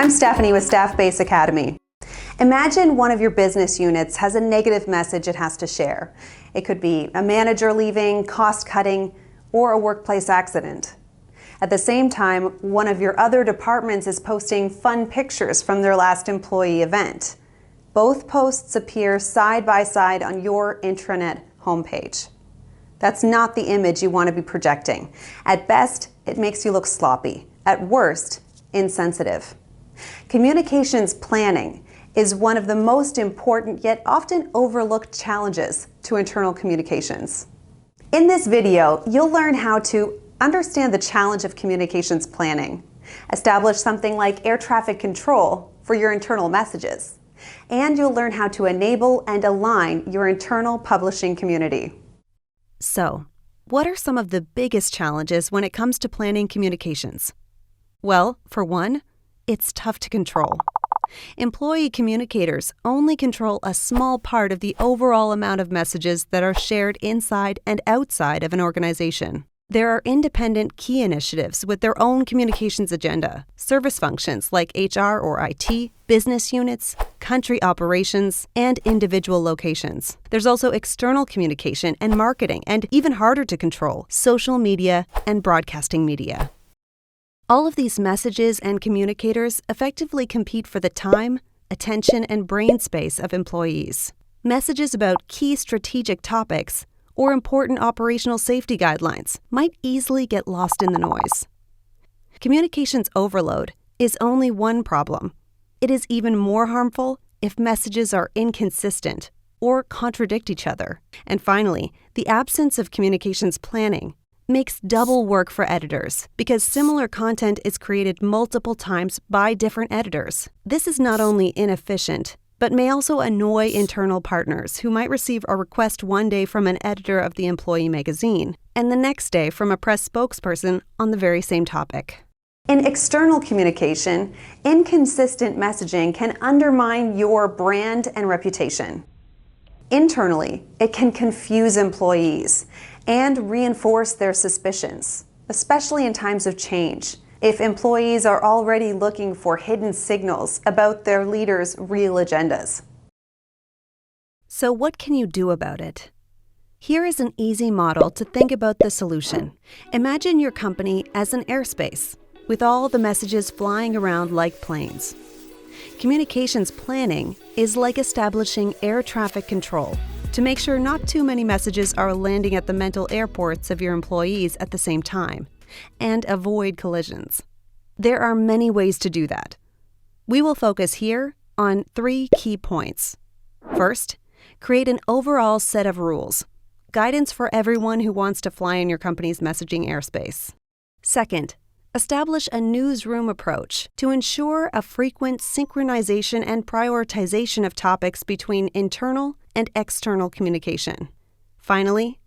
I'm Stephanie with Staff Base Academy. Imagine one of your business units has a negative message it has to share. It could be a manager leaving, cost cutting, or a workplace accident. At the same time, one of your other departments is posting fun pictures from their last employee event. Both posts appear side by side on your intranet homepage. That's not the image you want to be projecting. At best, it makes you look sloppy. At worst, insensitive. Communications planning is one of the most important yet often overlooked challenges to internal communications. In this video, you'll learn how to understand the challenge of communications planning, establish something like air traffic control for your internal messages, and you'll learn how to enable and align your internal publishing community. So, what are some of the biggest challenges when it comes to planning communications? Well, for one, it's tough to control. Employee communicators only control a small part of the overall amount of messages that are shared inside and outside of an organization. There are independent key initiatives with their own communications agenda, service functions like HR or IT, business units, country operations, and individual locations. There's also external communication and marketing, and even harder to control, social media and broadcasting media. All of these messages and communicators effectively compete for the time, attention, and brain space of employees. Messages about key strategic topics or important operational safety guidelines might easily get lost in the noise. Communications overload is only one problem. It is even more harmful if messages are inconsistent or contradict each other. And finally, the absence of communications planning makes double work for editors because similar content is created multiple times by different editors. This is not only inefficient, but may also annoy internal partners who might receive a request one day from an editor of the employee magazine and the next day from a press spokesperson on the very same topic. In external communication, inconsistent messaging can undermine your brand and reputation. Internally, it can confuse employees and reinforce their suspicions, especially in times of change, if employees are already looking for hidden signals about their leaders' real agendas. So what can you do about it? Here is an easy model to think about the solution. Imagine your company as an airspace, with all the messages flying around like planes. Communications planning is like establishing air traffic control to make sure not too many messages are landing at the mental airports of your employees at the same time, and avoid collisions. There are many ways to do that. We will focus here on 3 key points. First, create an overall set of rules, guidance for everyone who wants to fly in your company's messaging airspace. Second, establish a newsroom approach to ensure a frequent synchronization and prioritization of topics between internal and external communication. Finally,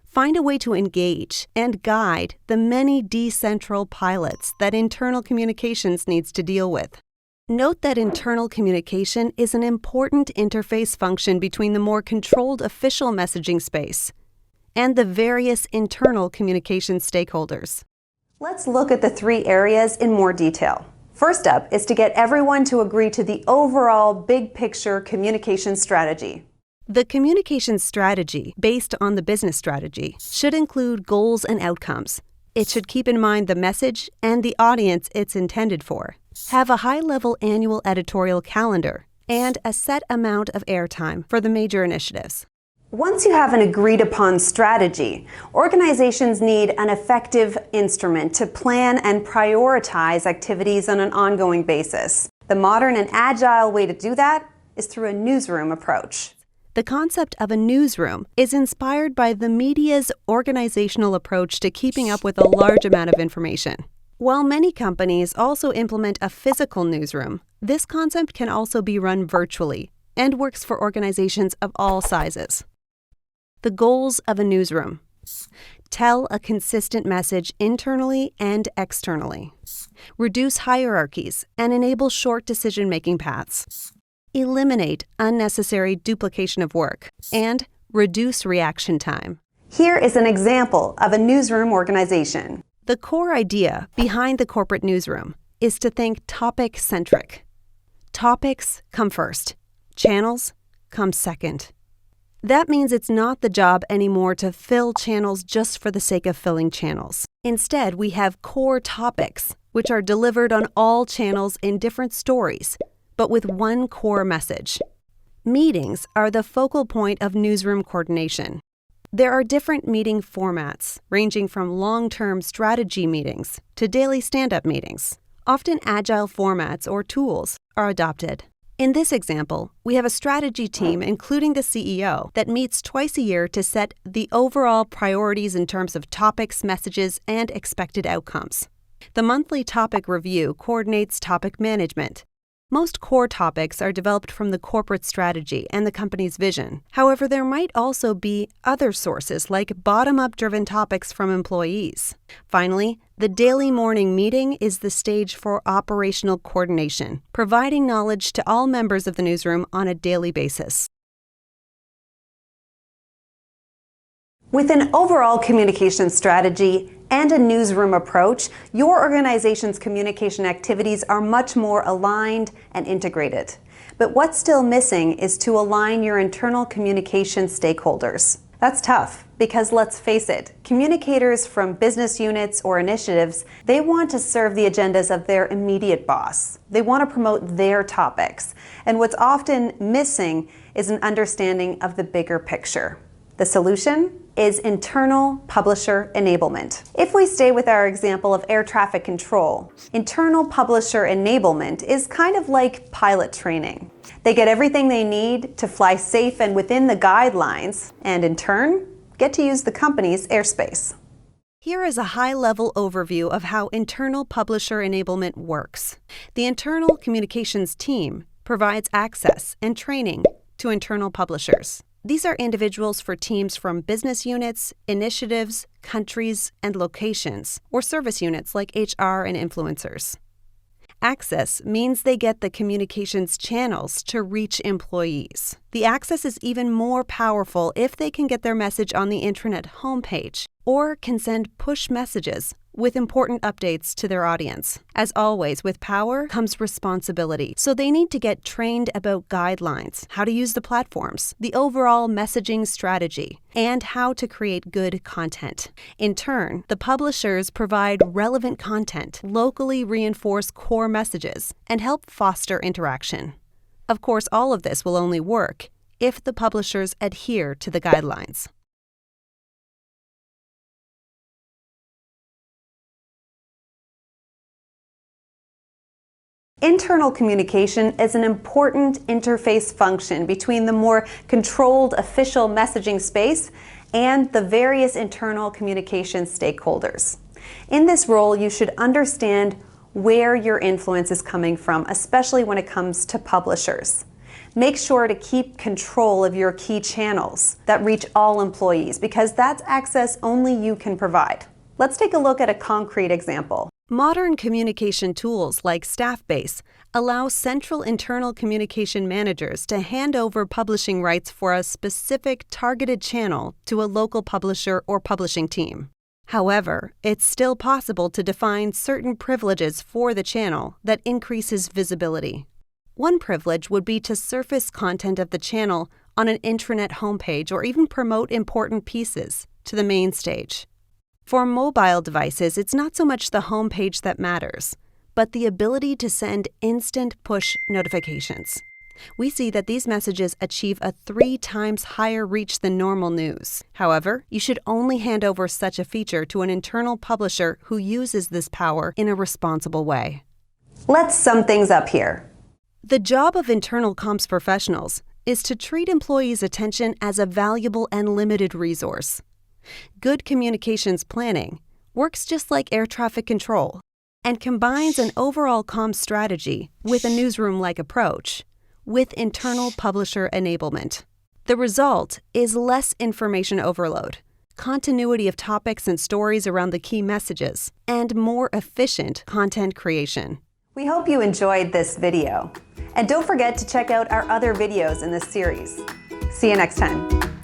find a way to engage and guide the many decentral pilots that internal communications needs to deal with. Note that internal communication is an important interface function between the more controlled official messaging space and the various internal communication stakeholders. Let's look at the 3 areas in more detail. First up is to get everyone to agree to the overall big picture communication strategy. The communication strategy, based on the business strategy, should include goals and outcomes. It should keep in mind the message and the audience it's intended for, have a high-level annual editorial calendar, and a set amount of airtime for the major initiatives. Once you have an agreed-upon strategy, organizations need an effective instrument to plan and prioritize activities on an ongoing basis. The modern and agile way to do that is through a newsroom approach. The concept of a newsroom is inspired by the media's organizational approach to keeping up with a large amount of information. While many companies also implement a physical newsroom, this concept can also be run virtually and works for organizations of all sizes. The goals of a newsroom: tell a consistent message internally and externally, reduce hierarchies and enable short decision-making paths, eliminate unnecessary duplication of work, and reduce reaction time. Here is an example of a newsroom organization. The core idea behind the corporate newsroom is to think topic-centric. Topics come first. Channels come second. That means it's not the job anymore to fill channels just for the sake of filling channels. Instead, we have core topics, which are delivered on all channels in different stories, but with one core message. Meetings are the focal point of newsroom coordination. There are different meeting formats, ranging from long-term strategy meetings to daily stand-up meetings. Often agile formats or tools are adopted. In this example, we have a strategy team, including the CEO, that meets twice a year to set the overall priorities in terms of topics, messages, and expected outcomes. The monthly topic review coordinates topic management. Most core topics are developed from the corporate strategy and the company's vision. However, there might also be other sources like bottom-up driven topics from employees. Finally, the daily morning meeting is the stage for operational coordination, providing knowledge to all members of the newsroom on a daily basis. With an overall communication strategy and a newsroom approach, your organization's communication activities are much more aligned and integrated. But what's still missing is to align your internal communication stakeholders. That's tough because let's face it, communicators from business units or initiatives, they want to serve the agendas of their immediate boss. They want to promote their topics. And what's often missing is an understanding of the bigger picture. The solution is internal publisher enablement. If we stay with our example of air traffic control, internal publisher enablement is kind of like pilot training. They get everything they need to fly safe and within the guidelines, and in turn, get to use the company's airspace. Here is a high-level overview of how internal publisher enablement works. The internal communications team provides access and training to internal publishers. These are individuals for teams from business units, initiatives, countries, and locations, or service units like HR and influencers. Access means they get the communications channels to reach employees. The access is even more powerful if they can get their message on the intranet homepage or can send push messages with important updates to their audience. As always, with power comes responsibility, so they need to get trained about guidelines, how to use the platforms, the overall messaging strategy, and how to create good content. In turn, the publishers provide relevant content, locally reinforce core messages, and help foster interaction. Of course, all of this will only work if the publishers adhere to the guidelines. Internal communication is an important interface function between the more controlled official messaging space and the various internal communication stakeholders. In this role, you should understand where your influence is coming from, especially when it comes to publishers. Make sure to keep control of your key channels that reach all employees, because that's access only you can provide. Let's take a look at a concrete example. Modern communication tools like Staffbase allow central internal communication managers to hand over publishing rights for a specific targeted channel to a local publisher or publishing team. However, it's still possible to define certain privileges for the channel that increases visibility. One privilege would be to surface content of the channel on an intranet homepage or even promote important pieces to the main stage. For mobile devices, it's not so much the homepage that matters, but the ability to send instant push notifications. We see that these messages achieve a 3 times higher reach than normal news. However, you should only hand over such a feature to an internal publisher who uses this power in a responsible way. Let's sum things up here. The job of internal comms professionals is to treat employees' attention as a valuable and limited resource. Good communications planning works just like air traffic control and combines an overall comms strategy with a newsroom-like approach with internal publisher enablement. The result is less information overload, continuity of topics and stories around the key messages, and more efficient content creation. We hope you enjoyed this video. And don't forget to check out our other videos in this series. See you next time.